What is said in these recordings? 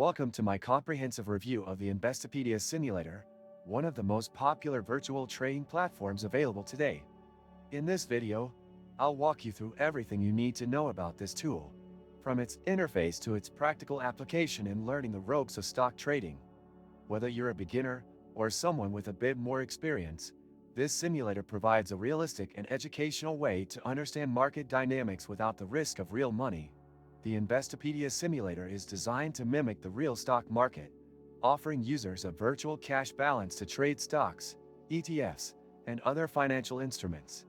Welcome to my comprehensive review of the Investopedia Simulator, one of the most popular virtual trading platforms available today. In this video, I'll walk you through everything you need to know about this tool, from its interface to its practical application in learning the ropes of stock trading. Whether you're a beginner or someone with a bit more experience, this simulator provides a realistic and educational way to understand market dynamics without the risk of real money. The Investopedia Simulator is designed to mimic the real stock market, offering users a virtual cash balance to trade stocks, ETFs, and other financial instruments.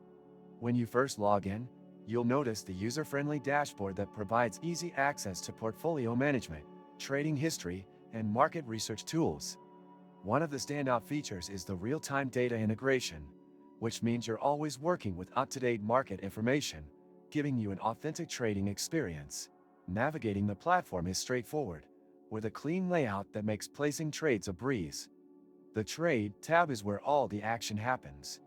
When you first log in, you'll notice the user-friendly dashboard that provides easy access to portfolio management, trading history, and market research tools. One of the standout features is the real-time data integration, which means you're always working with up-to-date market information, giving you an authentic trading experience. Navigating the platform is straightforward, with a clean layout that makes placing trades a breeze. The Trade tab is where all the action happens.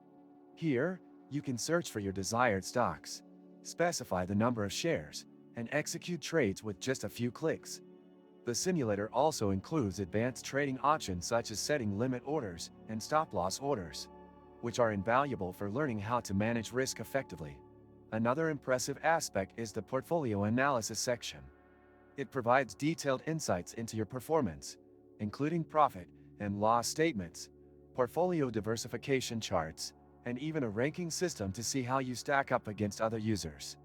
Here, you can search for your desired stocks, specify the number of shares, and execute trades with just a few clicks. The simulator also includes advanced trading options such as setting limit orders and stop-loss orders, which are invaluable for learning how to manage risk effectively. Another impressive aspect is the portfolio analysis section. It provides detailed insights into your performance, including profit and loss statements, portfolio diversification charts, and even a ranking system to see how you stack up against other users.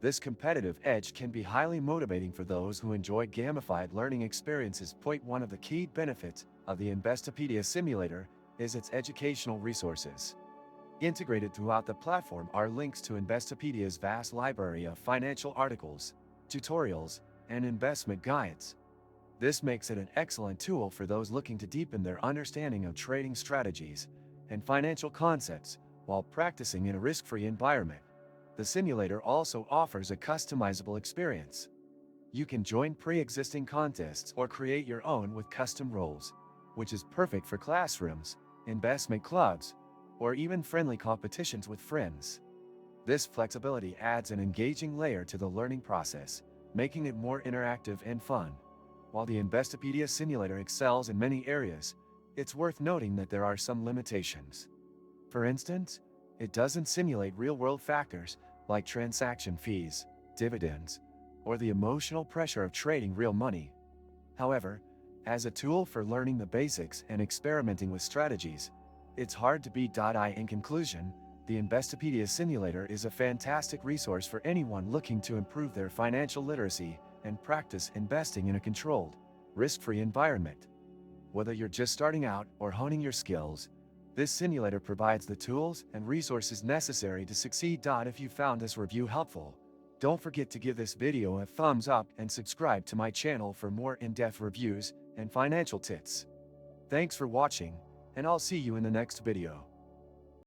This competitive edge can be highly motivating for those who enjoy gamified learning experiences. One of the key benefits of the Investopedia Simulator is its educational resources. Integrated throughout the platform are links to Investopedia's vast library of financial articles, tutorials, and investment guides. This makes it an excellent tool for those looking to deepen their understanding of trading strategies and financial concepts while practicing in a risk-free environment. The simulator also offers a customizable experience. You can join pre-existing contests or create your own with custom roles, which is perfect for classrooms, investment clubs, or even friendly competitions with friends. This flexibility adds an engaging layer to the learning process, making it more interactive and fun. While the Investopedia Simulator excels in many areas, it's worth noting that there are some limitations. For instance, it doesn't simulate real-world factors like transaction fees, dividends, or the emotional pressure of trading real money. However, as a tool for learning the basics and experimenting with strategies, it's hard to beat. In conclusion, the Investopedia Simulator is a fantastic resource for anyone looking to improve their financial literacy and practice investing in a controlled, risk-free environment. Whether you're just starting out or honing your skills, this simulator provides the tools and resources necessary to succeed. If you found this review helpful, don't forget to give this video a thumbs up and subscribe to my channel for more in-depth reviews and financial tips. Thanks for watching, and I'll see you in the next video.